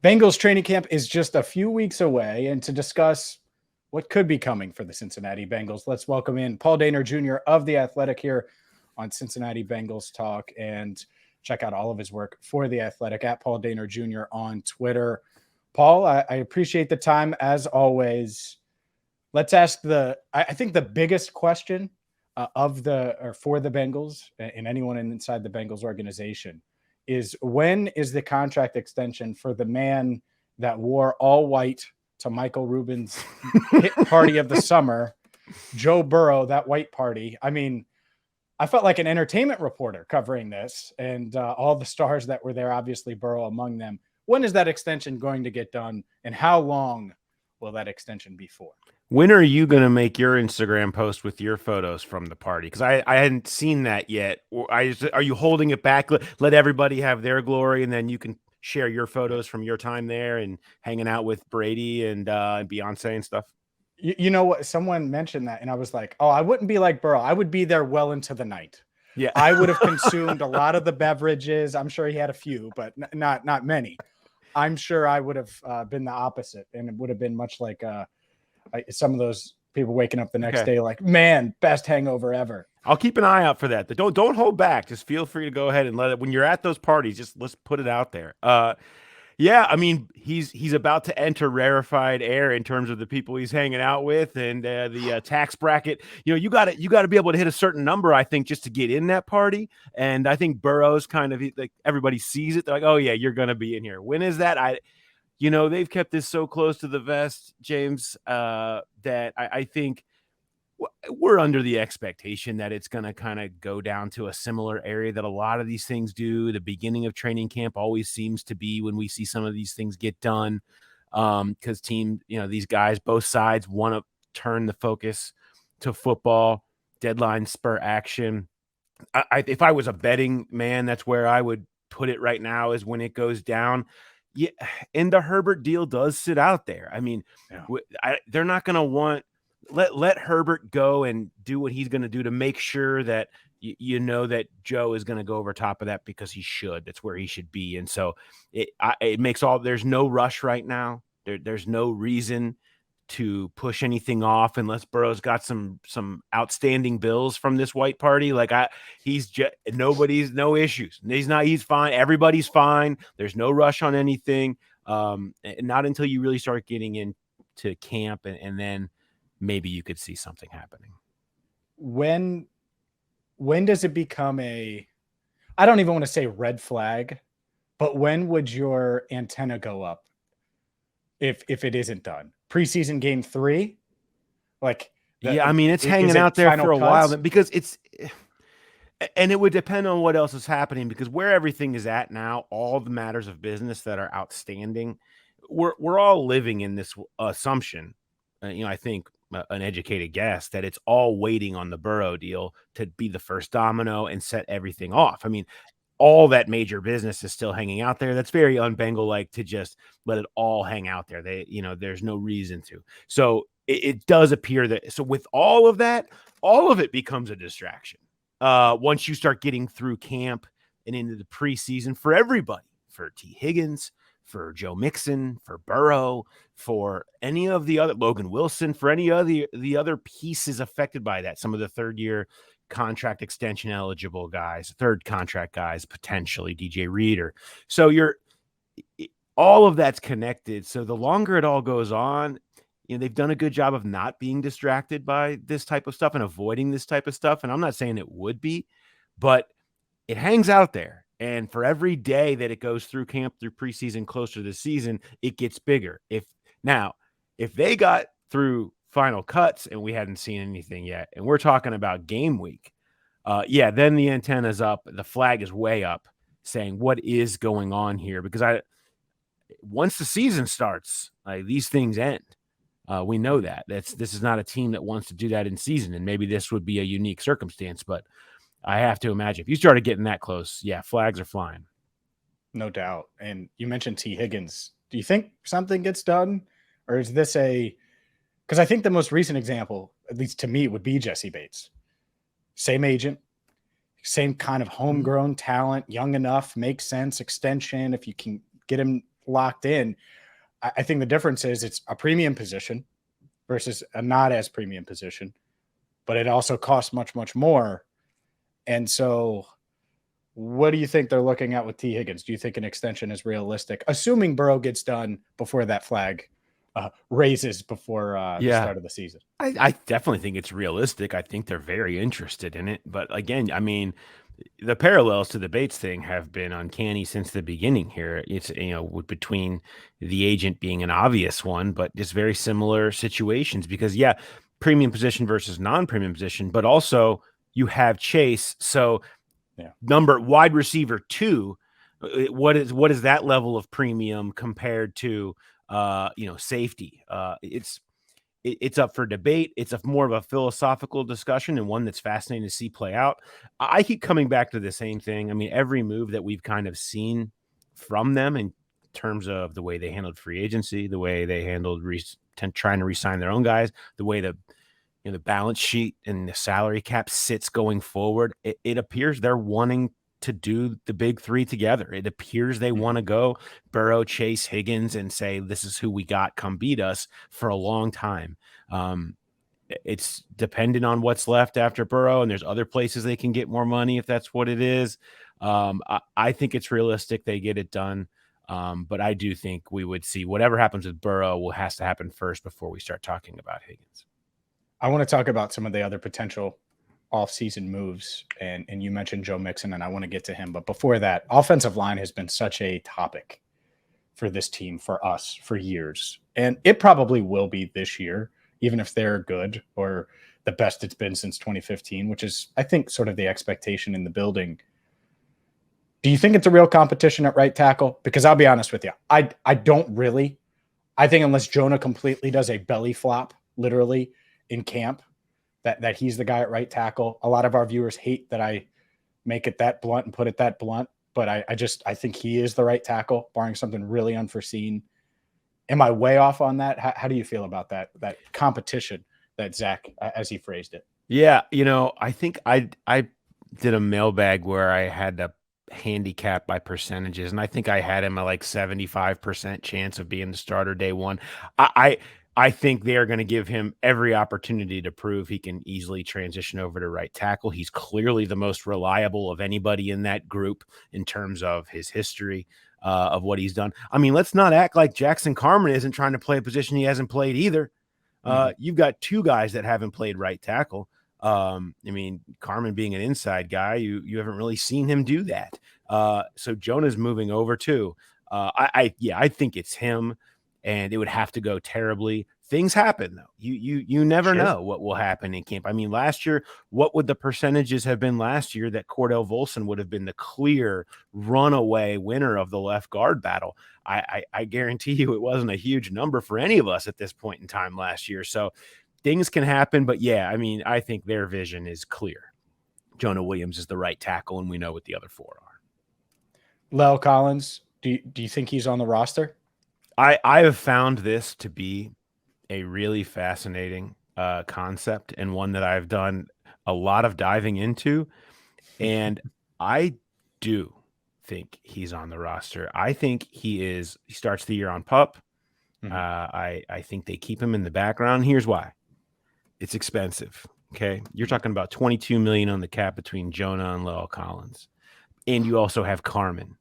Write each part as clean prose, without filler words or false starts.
Bengals training camp is just a few weeks away, and to discuss what could be coming for the Cincinnati Bengals, let's welcome in Paul Dehner Jr. of The Athletic here on Cincinnati Bengals Talk, and check out all of his work for The Athletic at Paul Dehner Jr. on Twitter. Paul, I appreciate the time as always. Let's ask I think the biggest question for the Bengals and anyone inside the Bengals organization is, when is the contract extension for the man that wore all white to Michael Rubin's hit party of the summer, Joe Burrow, that white party? I mean, I felt like an entertainment reporter covering this, and all the stars that were there, obviously Burrow among them. When is that extension going to get done, and how long will that extension be for? When are you going to make your Instagram post with your photos from the party? Because I hadn't seen that yet. Are you holding it back? Let everybody have their glory, and then you can share your photos from your time there and hanging out with Brady and Beyonce and stuff? You know what? Someone mentioned that, and I was like, oh, I wouldn't be like Burrow. I would be there well into the night. Yeah. I would have consumed a lot of the beverages. I'm sure he had a few, but not many. I'm sure I would have been the opposite, and it would have been much like some of those people waking up the next day like, man, best hangover ever. I'll keep an eye out for that. Don't hold back. Just feel free to go ahead and let it, when you're at those parties, just let's put it out there. Yeah, I mean, he's about to enter rarefied air in terms of the people he's hanging out with and the tax bracket. You know, you got to be able to hit a certain number, I think, just to get in that party. And I think Burrow's kind of like, everybody sees it. They're like, oh yeah, you're going to be in here. When is that? They've kept this so close to the vest, James, that I think we're under the expectation that it's going to kind of go down to a similar area that a lot of these things do. The beginning of training camp always seems to be when we see some of these things get done, because these guys, both sides, want to turn the focus to football, deadline spur action. If I was a betting man, that's where I would put it right now, is when it goes down. Yeah, and the Herbert deal does sit out there. I mean, they're not going to want – let Herbert go and do what he's going to do to make sure that that Joe is going to go over top of that, because he should. That's where he should be. And so it makes there's no rush right now. There's no reason to push anything off unless Burrow's got some outstanding bills from this white party. Like no issues. He's fine. Everybody's fine. There's no rush on anything. Not until you really start getting into camp, and then maybe you could see something happening. When does it become I don't even want to say red flag, but when would your antenna go up if it isn't done? Preseason game 3? It's hanging out there for a while, because and it would depend on what else is happening, because where everything is at now, all the matters of business that are outstanding, we're all living in this assumption, I think, an educated guess, that it's all waiting on the Burrow deal to be the first domino and set everything off. I mean, all that major business is still hanging out there. That's very un-Bengal-like to just let it all hang out there. There's no reason to. So it does appear that, so with all of that, all of it becomes a distraction. Once you start getting through camp and into the preseason, for everybody, for Tee Higgins, for Joe Mixon, for Burrow, for any of the other, Logan Wilson, for any of the other pieces affected by that, some of the third-year contract extension eligible guys, third contract guys, potentially DJ Reader. So all of that's connected. So the longer it all goes on, they've done a good job of not being distracted by this type of stuff and avoiding this type of stuff. And I'm not saying it would be, but it hangs out there. And for every day that it goes through camp, through preseason, closer to the season, it gets bigger. If they got through final cuts and we hadn't seen anything yet, and we're talking about game week, then the antenna's up, the flag is way up, saying what is going on here? Because once the season starts, these things end. We know that. This is not a team that wants to do that in season, and maybe this would be a unique circumstance, but I have to imagine if you started getting that close, flags are flying. No doubt. And you mentioned Tee Higgins. Do you think something gets done, or is this because I think the most recent example, at least to me, would be Jesse Bates. Same agent, same kind of homegrown talent, young enough, makes sense, extension. If you can get him locked in. I think the difference is it's a premium position versus a not as premium position, but it also costs much, much more. And so what do you think they're looking at with Tee Higgins? Do you think an extension is realistic, assuming Burrow gets done before that flag raises before the start of the season? I definitely think it's realistic. I think they're very interested in it. But again, I mean, the parallels to the Bates thing have been uncanny since the beginning here. It's, between the agent being an obvious one, but just very similar situations because, premium position versus non-premium position, but also you have Chase. So wide receiver 2, what is that level of premium compared to, safety? It's up for debate. It's more of a philosophical discussion and one that's fascinating to see play out. I keep coming back to the same thing. I mean, every move that we've kind of seen from them in terms of the way they handled free agency, the way they handled trying to re-sign their own guys, the way the balance sheet and the salary cap sits going forward, it appears they're wanting to do the big 3 together. It appears they want to go Burrow, Chase, Higgins, and say, this is who we got, come beat us for a long time. It's dependent on what's left after Burrow, and there's other places they can get more money if that's what it is. I think it's realistic they get it done. But I do think we would see whatever happens with Burrow has to happen first before we start talking about Higgins. I want to talk about some of the other potential off-season moves, and you mentioned Joe Mixon, and I want to get to him. But before that, offensive line has been such a topic for this team, for us, for years. And it probably will be this year, even if they're good or the best it's been since 2015, which is, I think, sort of the expectation in the building. Do you think it's a real competition at right tackle? Because I'll be honest with you, I don't really. I think unless Jonah completely does a belly flop, literally, in camp, that he's the guy at right tackle. A lot of our viewers hate that I make it that blunt and put it that blunt, but I think he is the right tackle, barring something really unforeseen. Am I way off on that? How do you feel about that competition that Zach, as he phrased it? Yeah, I think I did a mailbag where I had to handicap by percentages, and I think I had him at like 75% chance of being the starter day one. I think they are going to give him every opportunity to prove he can easily transition over to right tackle. He's clearly the most reliable of anybody in that group in terms of his history of what he's done. I mean, let's not act like Jackson Carman isn't trying to play a position he hasn't played either. You've got 2 guys that haven't played right tackle. I mean, Carman being an inside guy, you haven't really seen him do that. So Jonah's moving over too. I think it's him. And it would have to go terribly. Things happen, though. You never know what will happen in camp. I mean, last year, what would the percentages have been last year that Cordell Volson would have been the clear runaway winner of the left guard battle? I guarantee you it wasn't a huge number for any of us at this point in time last year. So things can happen. But, I mean, I think their vision is clear. Jonah Williams is the right tackle, and we know what the other 4 are. La'el Collins, do you think he's on the roster? I have found this to be a really fascinating concept, and one that I've done a lot of diving into. And I do think he's on the roster. I think he starts the year on PUP. Mm-hmm. I think they keep him in the background. Here's why. It's expensive. Okay. You're talking about $22 million on the cap between Jonah and La'el Collins. And you also have Carman.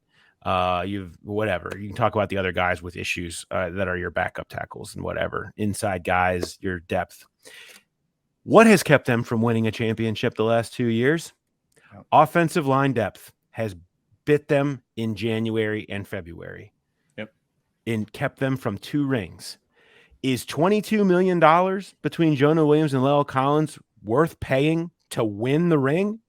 You've whatever. You can talk about the other guys with issues that are your backup tackles and whatever. Inside guys, your depth. What has kept them from winning a championship the last 2 years? Offensive line depth has bit them in January and February. Yep. And kept them from 2 rings. Is $22 million between Jonah Williams and La'el Collins worth paying to win the ring?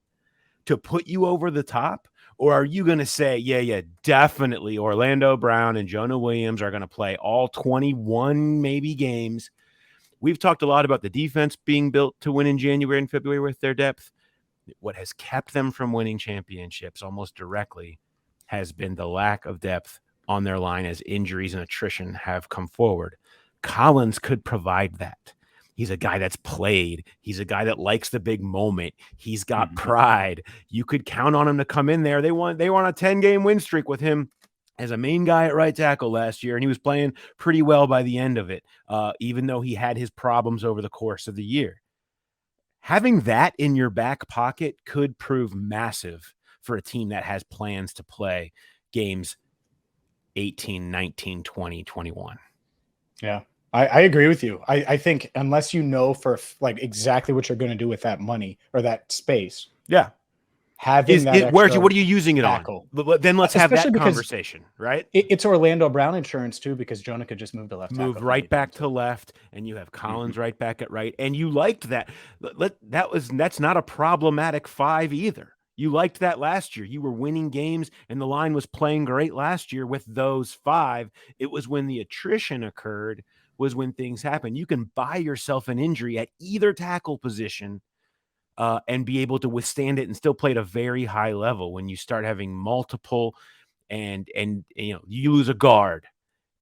To put you over the top? Or are you going to say, definitely Orlando Brown and Jonah Williams are going to play all 21 maybe games? We've talked a lot about the defense being built to win in January and February with their depth. What has kept them from winning championships almost directly has been the lack of depth on their line as injuries and attrition have come forward. Collins could provide that. He's a guy that's played. He's a guy that likes the big moment. He's got pride. You could count on him to come in there. They won a 10-game win streak with him as a main guy at right tackle last year, and he was playing pretty well by the end of it, even though he had his problems over the course of the year. Having that in your back pocket could prove massive for a team that has plans to play games 18, 19, 20, 21. Yeah, I agree with you. I think unless you know for like exactly what you're going to do with that money or that space. Yeah. Having that extra what are you using it tackle. On? Then let's have that conversation, right? It's Orlando Brown insurance too, because Jonah could just move to left tackle. Move right back to left, and you have Collins right back at right. And you liked that. That's not a problematic 5 either. You liked that last year. You were winning games, and the line was playing great last year with those 5. It was when the attrition occurred was when things happened. You can buy yourself an injury at either tackle position and be able to withstand it and still play at a very high level. When you start having multiple and you lose a guard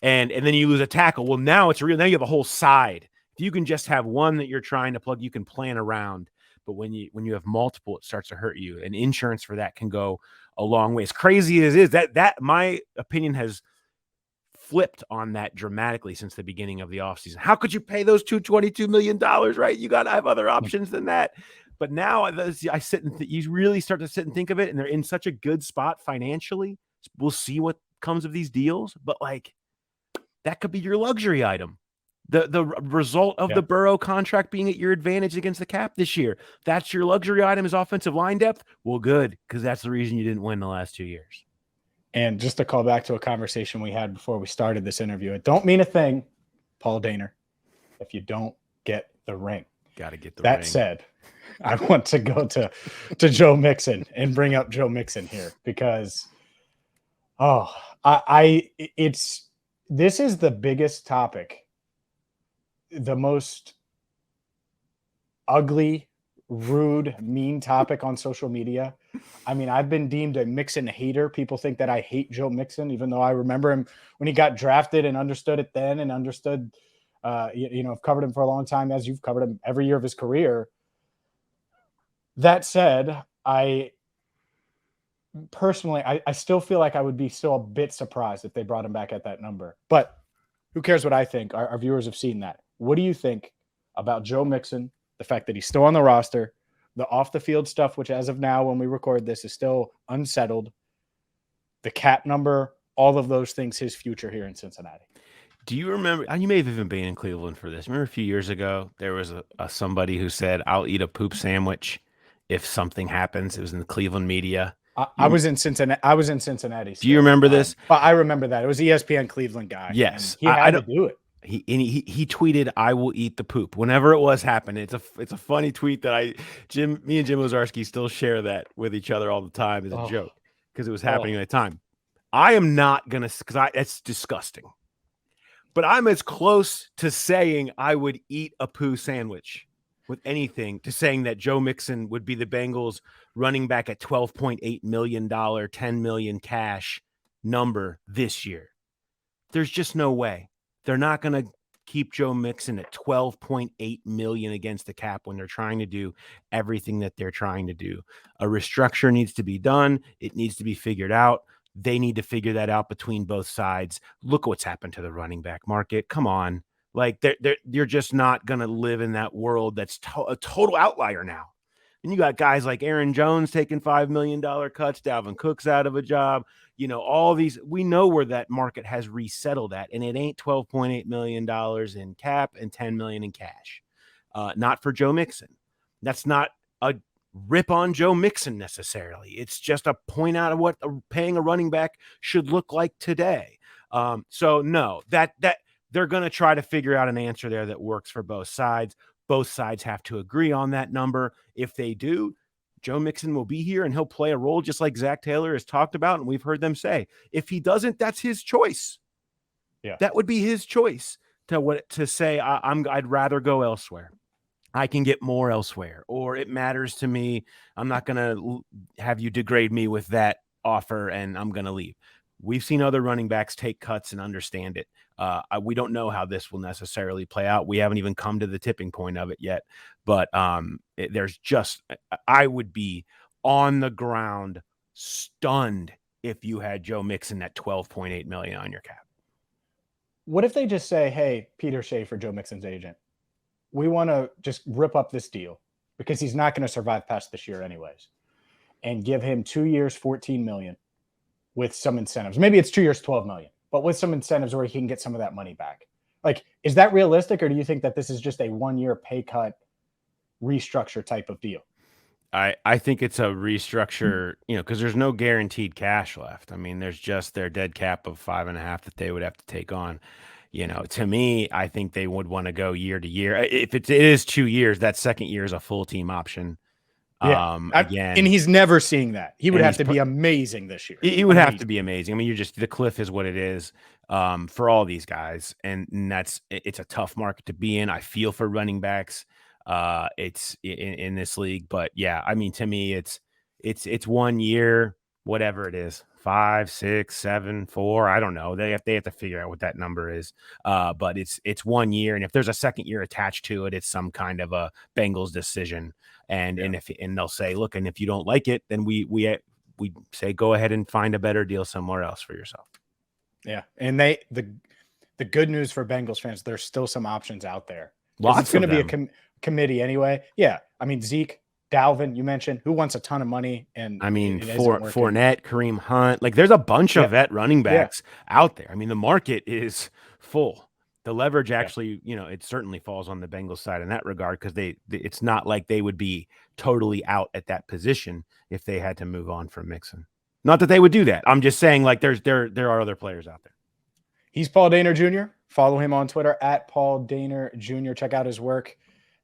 and then you lose a tackle. Well, now now you have a whole side. If you can just have one that you're trying to plug, you can plan around. But when you have multiple, it starts to hurt you. And insurance for that can go a long way. As crazy as it is, that my opinion has flipped on that dramatically since the beginning of the offseason. How could you pay those $22 million, right? You got to have other options than that. But now I sit and you really start to sit and think of it, and they're in such a good spot financially. We'll see what comes of these deals, but like that could be your luxury item. The result of the Burrow contract being at your advantage against the cap this year. That's your luxury item is offensive line depth. Well, good, because that's the reason you didn't win the last 2 years. And just to call back to a conversation we had before we started this interview, it don't mean a thing, Paul Dehner, if you don't get the ring. Got to get the ring. That said, I want to go to Joe Mixon and bring up Joe Mixon here because, this is the biggest topic, the most ugly, rude, mean topic on social media. I mean, I've been deemed a Mixon hater. People think that I hate Joe Mixon, even though I remember him when he got drafted and understood it then and understood, I've covered him for a long time, as you've covered him every year of his career. That said, I personally still feel like I would be still a bit surprised if they brought him back at that number. But who cares what I think? Our viewers have seen that. What do you think about Joe Mixon, the fact that he's still on the roster, the off-the-field stuff, which as of now, when we record this, is still unsettled, the cap number, all of those things, his future here in Cincinnati? Do you remember, and you may have even been in Cleveland for this, remember a few years ago, there was somebody who said, I'll eat a poop sandwich if something happens. It was in the Cleveland media. I was in Cincinnati. Do you remember this? But I remember that. It was ESPN Cleveland guy. Yes. He had to do it. He tweeted, I will eat the poop. Whenever it was happening. It's a funny tweet that me and Jim Ozarski still share that with each other all the time as a joke because it was happening at the time. I am not going to, because it's disgusting. But I'm as close to saying I would eat a poo sandwich with anything to saying that Joe Mixon would be the Bengals running back at $12.8 million, $10 million cash number this year. There's just no way. They're not going to keep Joe Mixon at $12.8 million against the cap when they're trying to do everything that they're trying to do. A restructure needs to be done. It needs to be figured out. They need to figure that out between both sides. Look what's happened to the running back market. Come on. Like you're just not going to live in that world that's a total outlier now. And you got guys like Aaron Jones taking $5 million cuts, Dalvin Cook's out of a job. All these, we know where that market has resettled at, and it ain't $12.8 million in cap and $10 million in cash. Not for Joe Mixon. That's not a rip on Joe Mixon necessarily. It's just a point out of what paying a running back should look like today. So no, that they're going to try to figure out an answer there that works for both sides. Both sides have to agree on that number. If they do, Joe Mixon will be here and he'll play a role just like Zach Taylor has talked about. And we've heard them say, if he doesn't, that's his choice. Yeah, that would be his choice to say, I'd rather go elsewhere. I can get more elsewhere, or it matters to me. I'm not going to have you degrade me with that offer and I'm going to leave. We've seen other running backs take cuts and understand it. We don't know how this will necessarily play out. We haven't even come to the tipping point of it yet, but I would be on the ground stunned if you had Joe Mixon at $12.8 million on your cap. What if they just say, hey, Peter Schaefer, Joe Mixon's agent, we want to just rip up this deal because he's not going to survive past this year anyways, and give him 2 years, $14 million with some incentives. Maybe it's 2 years, $12 million, but with some incentives where he can get some of that money back. Like, is that realistic, or do you think that this is just a 1 year pay cut restructure type of deal? I think it's a restructure, because there's no guaranteed cash left. I mean, there's just their dead cap of 5.5 that they would have to take on. To me, I think they would want to go year to year. If it is 2 years, that second year is a full team option. Yeah. Again, and he's never seeing that. He would have to be amazing this year. It would have to be amazing. I mean, the cliff is what it is for all these guys, and it's a tough market to be in. I feel for running backs. It's in this league, but yeah, I mean, to me, it's 1 year, whatever it is, 5, 6, 7, 4. I don't know. They have to figure out what that number is. But it's 1 year, and if there's a second year attached to it, it's some kind of a Bengals decision. And they'll say, look, and if you don't like it, then we say go ahead and find a better deal somewhere else for yourself. Yeah, and the good news for Bengals fans, there's still some options out there. It's going to be a committee anyway. Yeah, I mean, Zeke, Dalvin, you mentioned, who wants a ton of money, and I mean, Fournette, Kareem Hunt, like there's a bunch of vet running backs out there. I mean, the market is full. The leverage actually, it certainly falls on the Bengals side in that regard, because it's not like they would be totally out at that position if they had to move on from Mixon. Not that they would do that. I'm just saying, like, there are other players out there. He's Paul Dehner Jr. Follow him on Twitter at Paul Dehner Jr. Check out his work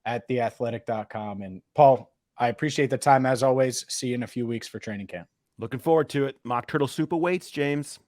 at theathletic.com. And Paul, I appreciate the time as always. See you in a few weeks for training camp. Looking forward to it. Mock Turtle Soup awaits, James.